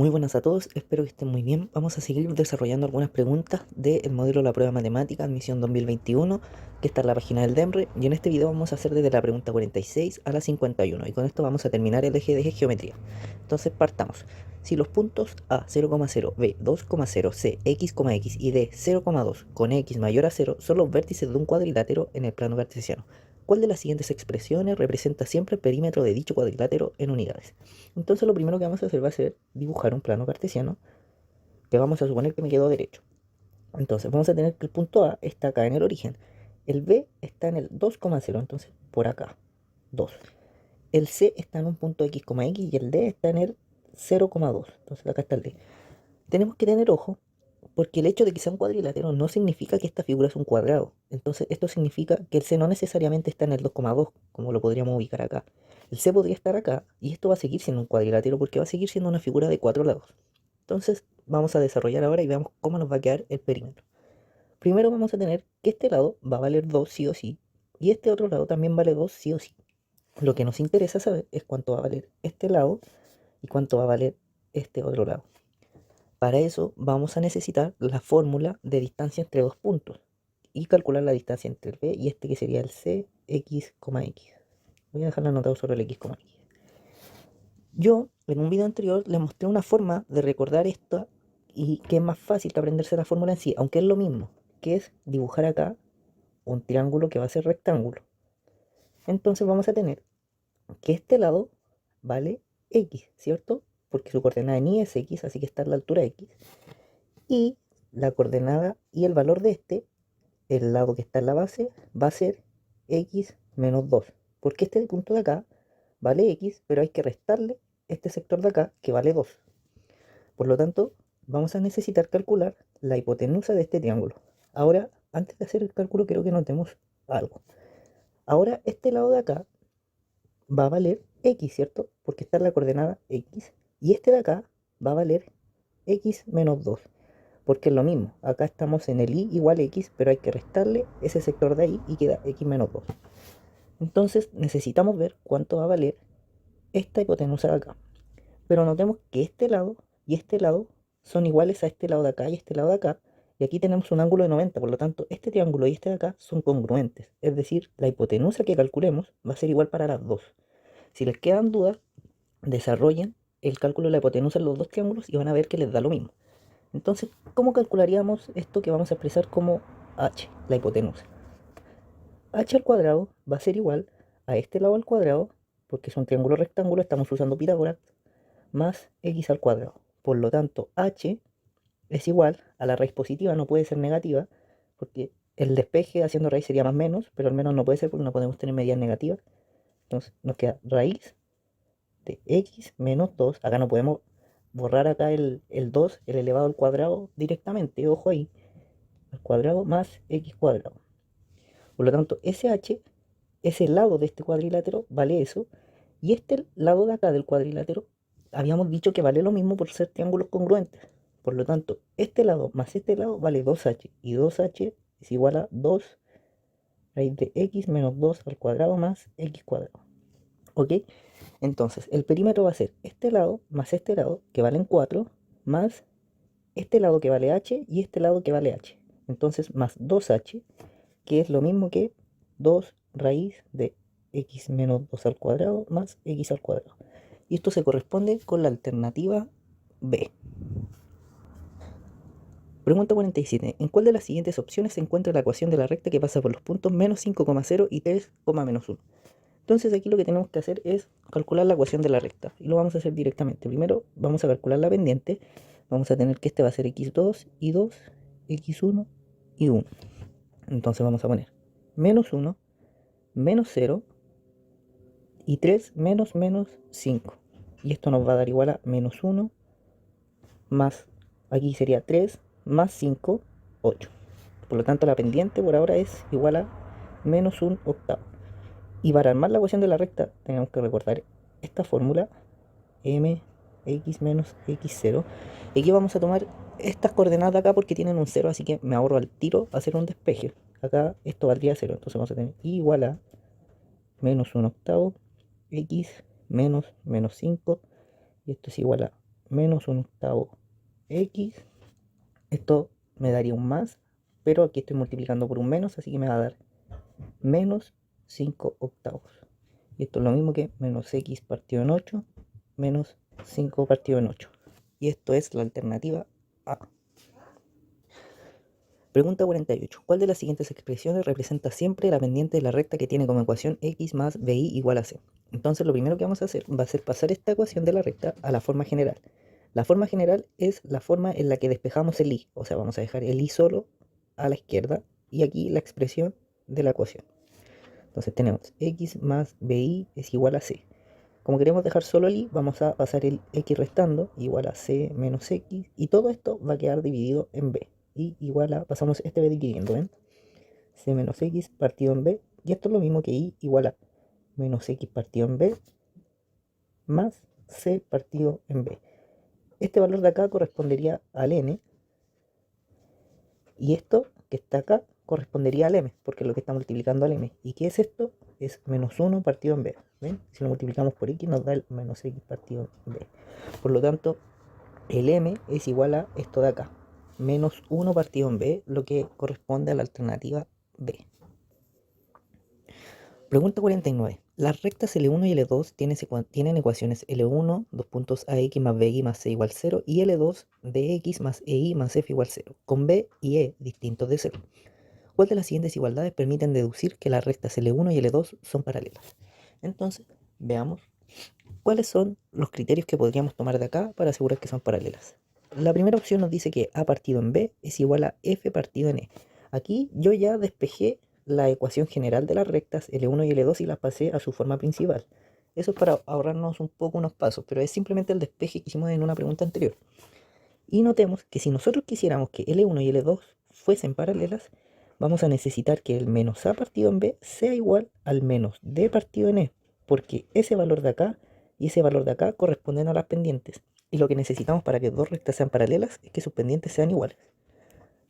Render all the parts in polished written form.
Muy buenas a todos, espero que estén muy bien. Vamos a seguir desarrollando algunas preguntas del modelo de la prueba matemática admisión 2021, que está en la página del DEMRE, y en este video vamos a hacer desde la pregunta 46 a la 51, y con esto vamos a terminar el eje de geometría. Entonces partamos. Si los puntos A 0,0, B 2,0, C x, y D 0,2 con x mayor a 0 son los vértices de un cuadrilátero en el plano cartesiano, ¿cuál de las siguientes expresiones representa siempre el perímetro de dicho cuadrilátero en unidades? Entonces lo primero que vamos a hacer va a ser dibujar un plano cartesiano que vamos a suponer que me quedó derecho. Entonces vamos a tener que el punto A está acá en el origen, el B está en el 2,0, entonces por acá, 2. El C está en un punto x, y el D está en el 0,2, entonces acá está el D. Tenemos que tener ojo porque el hecho de que sea un cuadrilátero no significa que esta figura es un cuadrado. Entonces esto significa que el C no necesariamente está en el 2,2, como lo podríamos ubicar acá. El C podría estar acá y esto va a seguir siendo un cuadrilátero porque va a seguir siendo una figura de 4 lados. Entonces vamos a desarrollar ahora y veamos cómo nos va a quedar el perímetro. Primero vamos a tener que este lado va a valer 2 sí o sí y este otro lado también vale 2 sí o sí. Lo que nos interesa saber es cuánto va a valer este lado y cuánto va a valer este otro lado. Para eso vamos a necesitar la fórmula de distancia entre dos puntos y calcular la distancia entre el B y este que sería el C, x, x. Voy a dejarlo anotado sobre el x, x. Yo en un video anterior les mostré una forma de recordar esto y que es más fácil que aprenderse la fórmula en sí, aunque es lo mismo, que es dibujar acá un triángulo que va a ser rectángulo. Entonces vamos a tener que este lado vale x, ¿cierto? Porque su coordenada en y es x, así que está a la altura x. Y la coordenada y el valor de este, el lado que está en la base, va a ser x menos 2. Porque este punto de acá vale x, pero hay que restarle este sector de acá que vale 2. Por lo tanto, vamos a necesitar calcular la hipotenusa de este triángulo. Ahora, antes de hacer el cálculo, quiero que notemos algo. Ahora, este lado de acá va a valer x, ¿cierto? Porque está en la coordenada x. Y este de acá va a valer x menos 2. Porque es lo mismo, acá estamos en el y igual a x, pero hay que restarle ese sector de ahí y queda x menos 2. Entonces necesitamos ver cuánto va a valer esta hipotenusa de acá. Pero notemos que este lado y este lado son iguales a este lado de acá y este lado de acá. Y aquí tenemos un ángulo de 90, por lo tanto este triángulo y este de acá son congruentes. Es decir, la hipotenusa que calculemos va a ser igual para las dos. Si les quedan dudas, desarrollen el cálculo de la hipotenusa en los dos triángulos y van a ver que les da lo mismo. Entonces, ¿cómo calcularíamos esto que vamos a expresar como h, la hipotenusa? H al cuadrado va a ser igual a este lado al cuadrado, porque es un triángulo rectángulo, estamos usando Pitágoras, más x al cuadrado. Por lo tanto, h es igual a la raíz positiva, no puede ser negativa, porque el despeje haciendo raíz sería más menos, pero al menos no puede ser porque no podemos tener medidas negativas. Entonces nos queda raíz de x menos 2. Acá no podemos borrar acá el 2, el elevado al cuadrado directamente, ojo ahí, al cuadrado más x cuadrado. Por lo tanto, SH, ese lado de este cuadrilátero, vale eso. Y este lado de acá del cuadrilátero, habíamos dicho que vale lo mismo por ser triángulos congruentes. Por lo tanto, este lado más este lado vale 2h. Y 2h es igual a 2 raíz de x menos 2 al cuadrado más x cuadrado. ¿Ok? Entonces, el perímetro va a ser este lado más este lado, que valen 4, más este lado que vale h y este lado que vale h. Entonces, más 2h, que es lo mismo que 2 raíz de x menos 2 al cuadrado más x al cuadrado. Y esto se corresponde con la alternativa B. Pregunta 47. ¿En cuál de las siguientes opciones se encuentra la ecuación de la recta que pasa por los puntos menos 5,0 y 3, menos 1? Entonces aquí lo que tenemos que hacer es calcular la ecuación de la recta. Y lo vamos a hacer directamente. Primero vamos a calcular la pendiente. Vamos a tener que este va a ser x2 y 2, x1 y 1. Entonces vamos a poner menos 1, menos 0 y 3 menos 5. Y esto nos va a dar igual a menos 1 más, aquí sería 3 más 5, 8. Por lo tanto la pendiente por ahora es igual a menos 1 octavo. Y para armar la ecuación de la recta tenemos que recordar esta fórmula mx menos x0. Y aquí vamos a tomar estas coordenadas de acá porque tienen un 0, así que me ahorro al tiro hacer un despeje. Acá esto valdría 0, entonces vamos a tener igual a menos 1 octavo x menos 5, y esto es igual a menos un octavo x. Esto me daría un más, pero aquí estoy multiplicando por un menos, así que me va a dar menos 5 octavos. Y esto es lo mismo que menos x partido en 8 menos 5 partido en 8. Y esto es la alternativa A. Pregunta 48. ¿Cuál de las siguientes expresiones representa siempre la pendiente de la recta que tiene como ecuación x más bi igual a c? Entonces lo primero que vamos a hacer va a ser pasar esta ecuación de la recta a la forma general. La forma general es la forma en la que despejamos el i. O sea, vamos a dejar el i solo a la izquierda y aquí la expresión de la ecuación. Entonces tenemos x más bi es igual a c. Como queremos dejar solo el i, vamos a pasar el x restando, igual a c menos x, y todo esto va a quedar dividido en b. Y igual a, pasamos este b dividiendo, ¿ven? C menos x partido en b, y esto es lo mismo que i igual a menos x partido en b, más c partido en b. Este valor de acá correspondería al n, y esto que está acá correspondería al m, porque es lo que está multiplicando al m. ¿Y qué es esto? Es menos 1 partido en b. ¿Ven? Si lo multiplicamos por x nos da el menos x partido en b. Por lo tanto, el m es igual a esto de acá, menos 1 partido en b, lo que corresponde a la alternativa b. Pregunta 49. Las rectas L1 y L2 tienen ecuaciones L1, dos puntos AX más BY más C igual 0, y L2 de X más EY más F igual 0, con B y E distintos de 0. ¿Cuál de las siguientes igualdades permiten deducir que las rectas L1 y L2 son paralelas? Entonces, veamos cuáles son los criterios que podríamos tomar de acá para asegurar que son paralelas. La primera opción nos dice que A partido en B es igual a F partido en E. Aquí yo ya despejé la ecuación general de las rectas L1 y L2 y las pasé a su forma principal. Eso es para ahorrarnos un poco unos pasos, pero es simplemente el despeje que hicimos en una pregunta anterior. Y notemos que si nosotros quisiéramos que L1 y L2 fuesen paralelas, vamos a necesitar que el menos A partido en B sea igual al menos D partido en E, porque ese valor de acá y ese valor de acá corresponden a las pendientes. Y lo que necesitamos para que dos rectas sean paralelas es que sus pendientes sean iguales.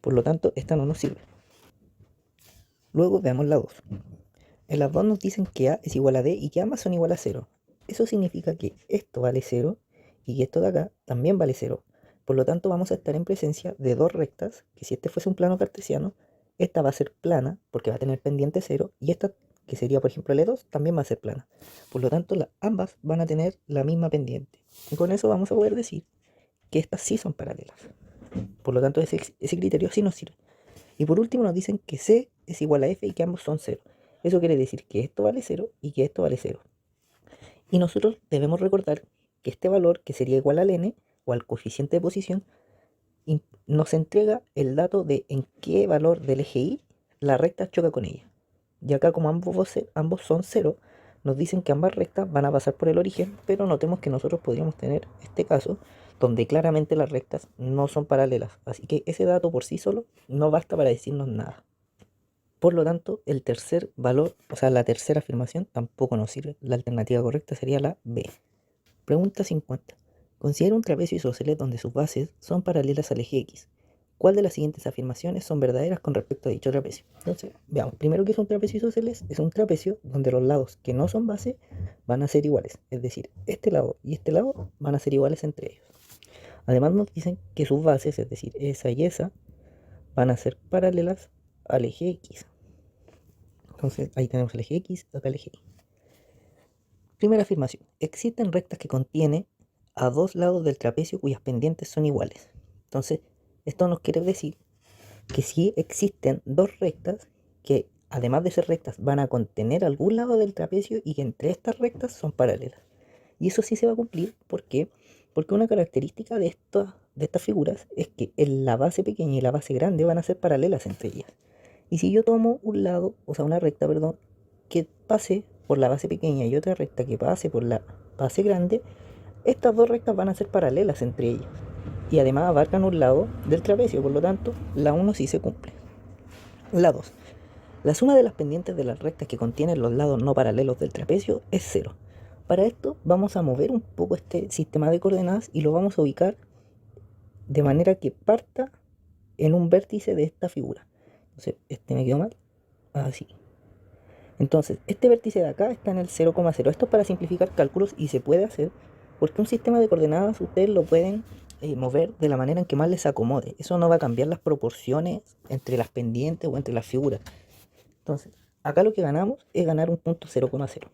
Por lo tanto, esta no nos sirve. Luego veamos la 2. En las dos nos dicen que A es igual a D y que ambas son igual a 0. Eso significa que esto vale 0 y que esto de acá también vale 0. Por lo tanto, vamos a estar en presencia de dos rectas, que si este fuese un plano cartesiano, esta va a ser plana porque va a tener pendiente 0, y esta, que sería por ejemplo L2, también va a ser plana. Por lo tanto, ambas van a tener la misma pendiente. Y con eso vamos a poder decir que estas sí son paralelas. Por lo tanto, ese criterio sí nos sirve. Y por último nos dicen que C es igual a F y que ambos son 0. Eso quiere decir que esto vale 0 y que esto vale 0. Y nosotros debemos recordar que este valor, que sería igual al n, o al coeficiente de posición, nos entrega el dato de en qué valor del eje Y la recta choca con ella. Y acá, como ambos son 0, nos dicen que ambas rectas van a pasar por el origen, pero notemos que nosotros podríamos tener este caso donde claramente las rectas no son paralelas. Así que ese dato por sí solo no basta para decirnos nada. Por lo tanto, el tercer valor, o sea, la tercera afirmación tampoco nos sirve. La alternativa correcta sería la B. Pregunta 50. Considera un trapecio isósceles donde sus bases son paralelas al eje X. ¿Cuál de las siguientes afirmaciones son verdaderas con respecto a dicho trapecio? Entonces, veamos. Primero, ¿qué es un trapecio isósceles? Es un trapecio donde los lados que no son base van a ser iguales. Es decir, este lado y este lado van a ser iguales entre ellos. Además nos dicen que sus bases, es decir, esa y esa, van a ser paralelas al eje X. Entonces ahí tenemos el eje X, acá el eje Y. Primera afirmación. Existen rectas que contienen a dos lados del trapecio cuyas pendientes son iguales. Entonces, esto nos quiere decir que sí existen dos rectas que, además de ser rectas, van a contener algún lado del trapecio y que entre estas rectas son paralelas. Y eso sí se va a cumplir. ¿Por qué? Porque una característica de estas figuras es que la base pequeña y la base grande van a ser paralelas entre ellas. Y si yo tomo un lado, o sea, una recta, perdón, que pase por la base pequeña y otra recta que pase por la base grande, estas dos rectas van a ser paralelas entre ellas. Y además abarcan un lado del trapecio, por lo tanto, la 1 sí se cumple. La 2. La suma de las pendientes de las rectas que contienen los lados no paralelos del trapecio es 0. Para esto vamos a mover un poco este sistema de coordenadas y lo vamos a ubicar de manera que parta en un vértice de esta figura. Entonces, este me quedó mal. Así. Entonces, este vértice de acá está en el 0,0. Esto es para simplificar cálculos y se puede hacer, Porque un sistema de coordenadas ustedes lo pueden mover de la manera en que más les acomode. Eso no va a cambiar las proporciones entre las pendientes o entre las figuras. Entonces, acá lo que ganamos es ganar un punto 0,0.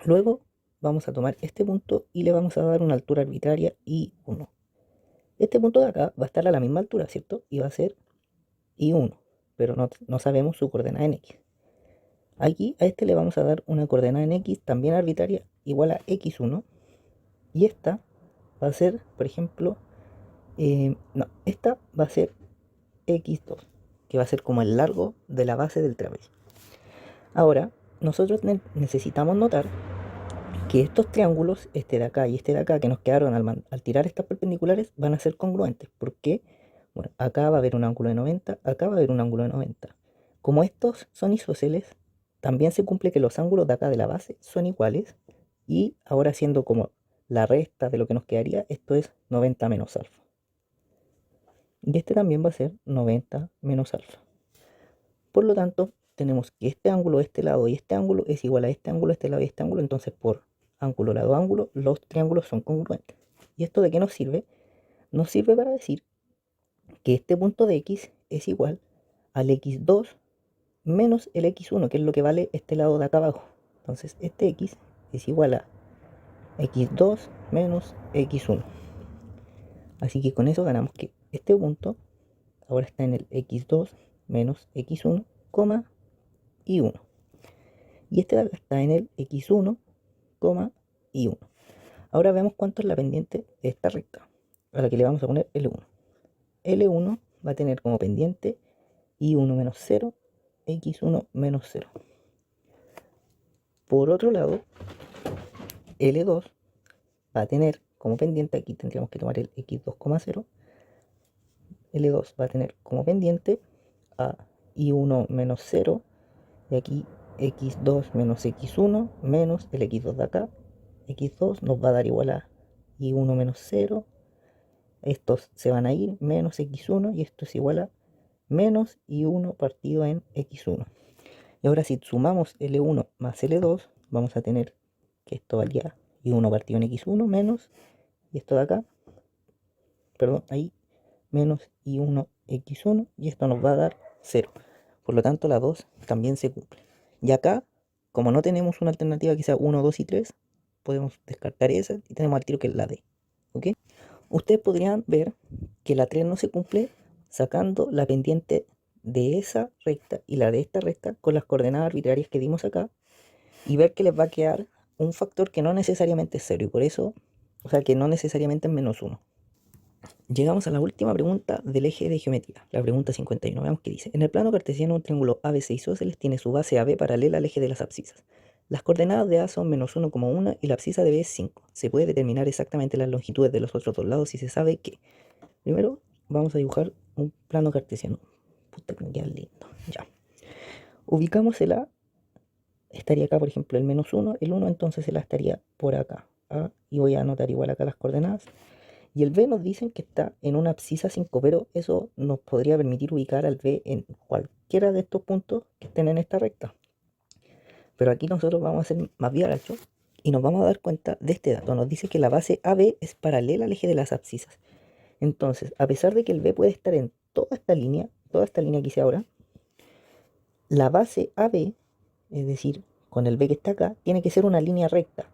Luego vamos a tomar este punto y le vamos a dar una altura arbitraria I1. Este punto de acá va a estar a la misma altura, ¿cierto? Y va a ser I1, pero no sabemos su coordenada en X. Aquí a este le vamos a dar una coordenada en X también arbitraria igual a X1. Y esta va a ser, por ejemplo, esta va a ser X2, que va a ser como el largo de la base del trapecio. Ahora, nosotros necesitamos notar que estos triángulos, este de acá y este de acá, que nos quedaron al tirar estas perpendiculares, van a ser congruentes. ¿Por qué? Bueno, acá va a haber un ángulo de 90, acá va a haber un ángulo de 90. Como estos son isósceles, también se cumple que los ángulos de acá de la base son iguales. Y ahora haciendo como la resta de lo que nos quedaría, esto es 90 menos alfa. Y este también va a ser 90 menos alfa. Por lo tanto, tenemos que este ángulo de este lado y este ángulo es igual a este ángulo de este lado y este ángulo. Entonces, por ángulo, lado, ángulo, los triángulos son congruentes. ¿Y esto de qué nos sirve? Nos sirve para decir que este punto de X es igual al X2 menos el X1, que es lo que vale este lado de acá abajo. Entonces, este X es igual a X2 menos X1. Así que con eso ganamos que este punto ahora está en el X2 menos X1, y 1. Y este de acá está en el X1, y 1. Ahora veamos cuánto es la pendiente de esta recta, a la que le vamos a poner L1. L1 va a tener como pendiente I1 menos 0, X1 menos 0. Por otro lado, L2 va a tener como pendiente, aquí tendríamos que tomar el X2,0. L2 va a tener como pendiente a I1 menos 0, y aquí X2 menos X1 menos el X2 de acá. X2 nos va a dar igual a I1 menos 0. Estos se van a ir, menos X1, y esto es igual a menos I1 partido en X1. Y ahora si sumamos L1 más L2, vamos a tener que esto valía I1 partido en X1 menos, y esto de acá, perdón, ahí, menos I1 X1, y esto nos va a dar 0. Por lo tanto, la 2 también se cumple. Y acá, como no tenemos una alternativa que sea 1, 2 y 3, podemos descartar esa y tenemos al tiro que es la D. ¿Ok? Ustedes podrían ver que la 3 no se cumple sacando la pendiente de esa recta y la de esta recta con las coordenadas arbitrarias que dimos acá, y ver que les va a quedar un factor que no necesariamente es 0, y por eso, o sea, que no necesariamente es menos 1. Llegamos a la última pregunta del eje de geometría, la pregunta 51. Veamos qué dice. En el plano cartesiano, un triángulo ABC isósceles tiene su base AB paralela al eje de las abscisas. Las coordenadas de A son menos 1,1 y la abscisa de B es 5. Se puede determinar exactamente las longitudes de los otros dos lados si se sabe que... Primero vamos a dibujar un plano cartesiano. Puta que me queda lindo. Ya. Ubicamos el A. Estaría acá, por ejemplo, el menos 1. El 1 entonces el A estaría por acá. Y voy a anotar igual acá las coordenadas. Y el B nos dicen que está en una abscisa 5, pero eso nos podría permitir ubicar al B en cualquiera de estos puntos que estén en esta recta. Pero aquí nosotros vamos a hacer más viaracho y nos vamos a dar cuenta de este dato. Nos dice que la base AB es paralela al eje de las abscisas. Entonces, a pesar de que el B puede estar en toda esta línea que hice ahora, la base AB, es decir, con el B que está acá, tiene que ser una línea recta.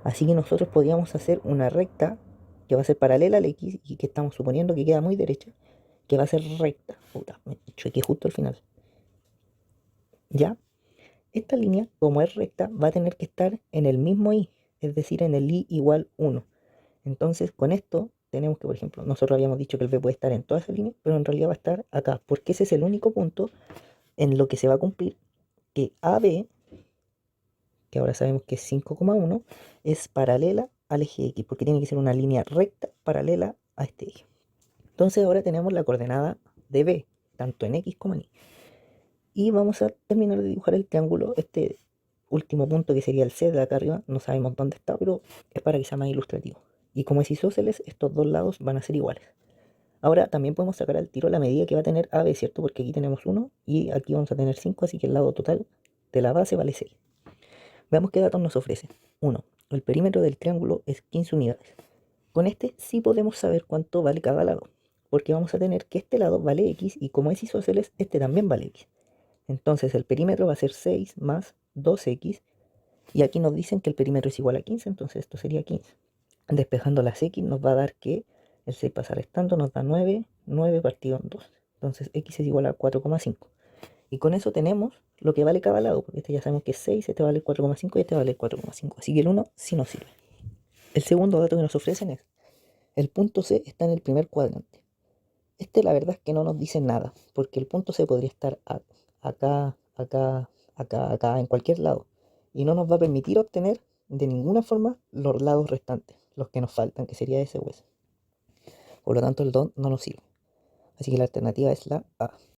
Así que nosotros podríamos hacer una recta que va a ser paralela al X y que estamos suponiendo que queda muy derecha, que va a ser recta. Puta, me choqué justo al final. ¿Ya? Esta línea, como es recta, va a tener que estar en el mismo I, es decir, en el I igual 1. Entonces, con esto tenemos que, por ejemplo, nosotros habíamos dicho que el B puede estar en toda esa línea, pero en realidad va a estar acá, porque ese es el único punto en lo que se va a cumplir que AB, que ahora sabemos que es 5,1, es paralela al eje X, porque tiene que ser una línea recta paralela a este eje. Entonces ahora tenemos la coordenada de B, tanto en X como en Y. Y vamos a terminar de dibujar el triángulo, este último punto que sería el C de acá arriba, no sabemos dónde está, pero es para que sea más ilustrativo. Y como es isósceles, estos dos lados van a ser iguales. Ahora también podemos sacar al tiro la medida que va a tener AB, ¿cierto? Porque aquí tenemos 1 y aquí vamos a tener 5, así que el lado total de la base vale 6. Veamos qué datos nos ofrece. 1. El perímetro del triángulo es 15 unidades. Con este sí podemos saber cuánto vale cada lado, porque vamos a tener que este lado vale x y como es isósceles, este también vale x. Entonces el perímetro va a ser 6 más 2x y aquí nos dicen que el perímetro es igual a 15, entonces esto sería 15. Despejando las x nos va a dar que el 6 pasa restando, nos da 9, 9 partido en 2. Entonces x es igual a 4,5. Y con eso tenemos lo que vale cada lado, porque este ya sabemos que es 6, este vale 4,5 y este vale 4,5. Así que el 1 sí nos sirve. El segundo dato que nos ofrecen es, el punto C está en el primer cuadrante. Este la verdad es que no nos dice nada, porque el punto C podría estar acá, acá, acá, acá, en cualquier lado. Y no nos va a permitir obtener de ninguna forma los lados restantes, los que nos faltan, que sería ese o ese. Por lo tanto, el don no nos sirve. Así que la alternativa es la A.